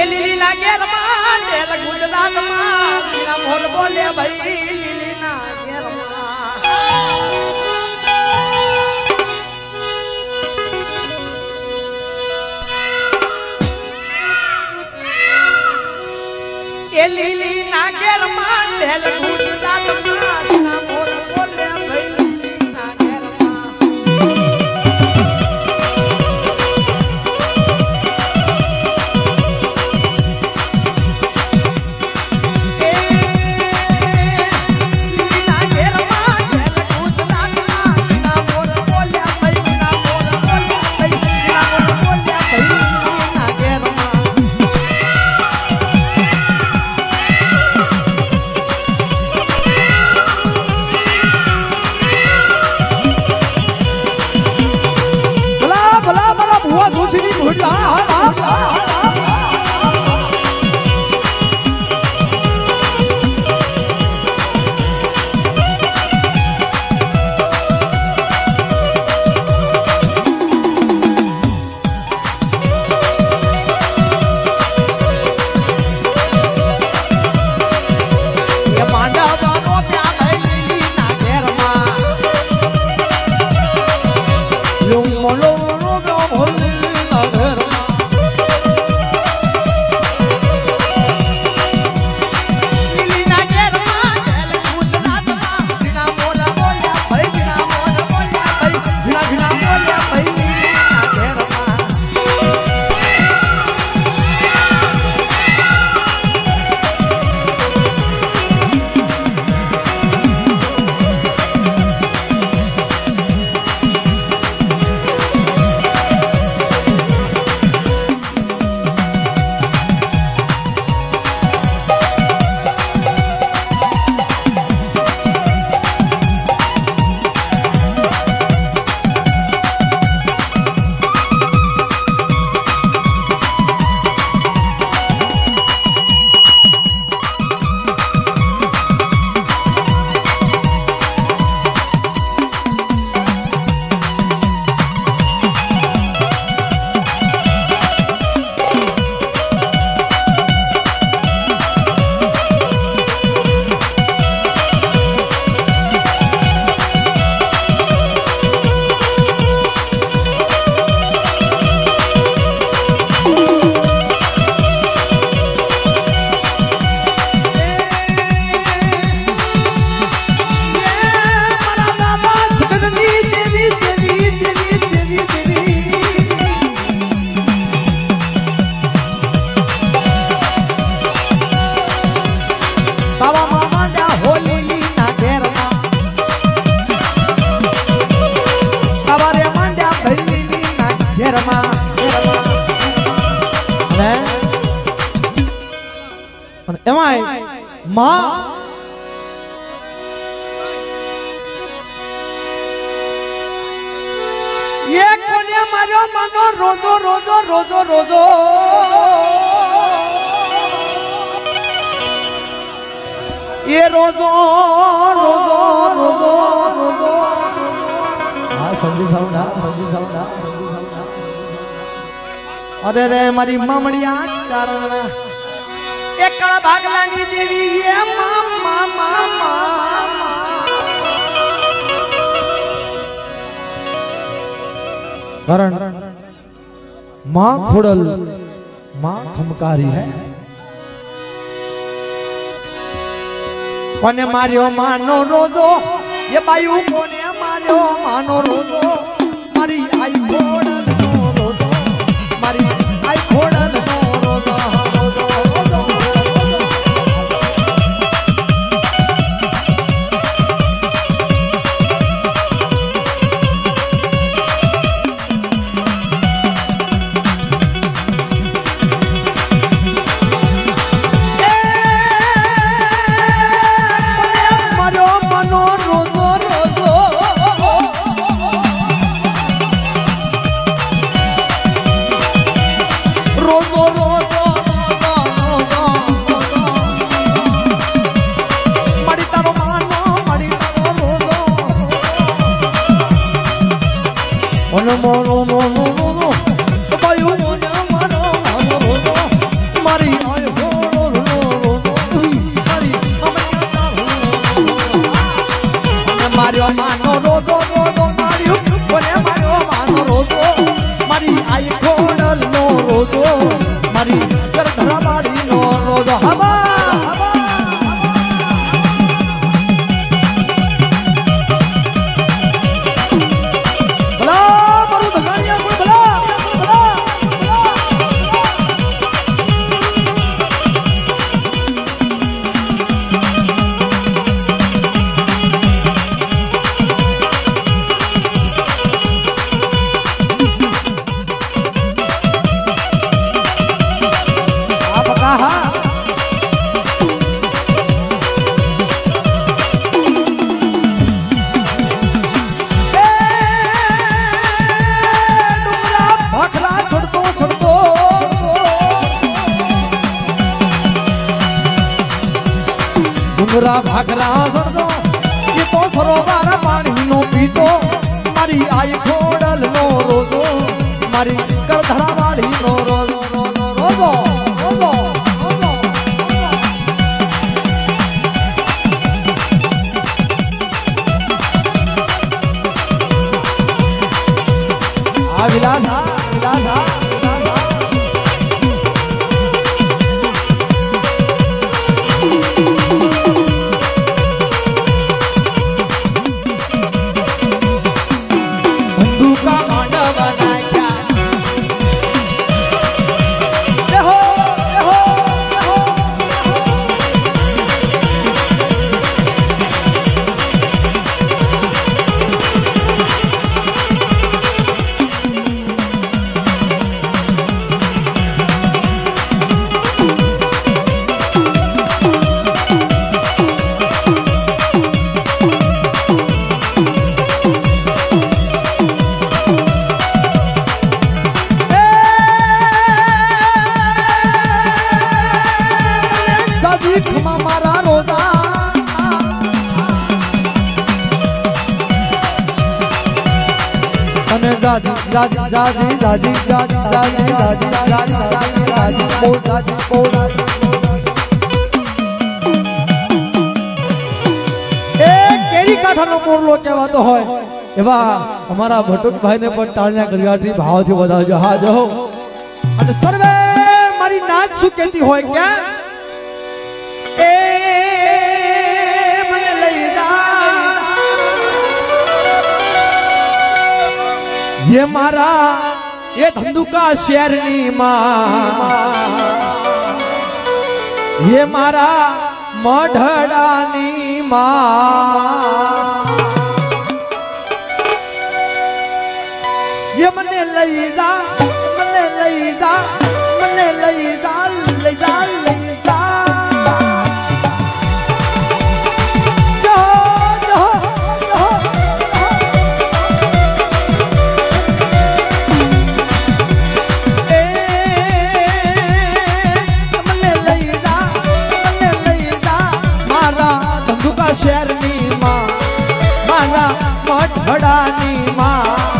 એ લીલી ના ઘેરમાં ડેલ ગુજરાતમાં મીરા મોર બોલે ભાઈ લીલી ના ઘેરમાં એ લીલી ના ઘેરમાં ડેલ ગુજરાતમાં મીરા મોર બોલે ભાઈ લીલી ના ઘેરમાં ये रोजो रोजो रोजो रोजो हाँ समझी साउंड अरे रे मारी ममड़िया चारण एक भागलानी देवी ये मामा मामा कारण माँ खोड़ल माँ खमकारी है कोने मारियो मानो रोजो ये बायू कोने मारियो मानो रोजो मारी आई खोड़ल नो रोजो मारी आई खोड़ल नो रोजो रोजो रोजो મારી આઈ ખોડલ નો રોજો મારી કરધરા વાળી નો રોજો હવા ડુંગરા ભાખરા સરસો એ તો સરોવર પાણી નો પીતો મારી આઈ ખોડલ નો રોજો મારી કરધરા વાળી નો રોજો રોજો રોજો આ વિલાસ કેરી કાંઠાનો મોરલો કહેવાતો હોય એવા અમારા ભટુકભાઈ ને પણ તાળના ગળગાથી ભાવથી વધાવજો હા જો અને સર્વે મારી નાચ શું કહેતી હોય ક્યાં એ મને લઈ જા ये मारा ये धंधुका शहरनी मां ये मारा मढ़ડાની मां ये મને લઈ જા મને લઈ જા મને લઈ જા લઈ જા લઈ જા શહેરની માં મારા મઢડાની માં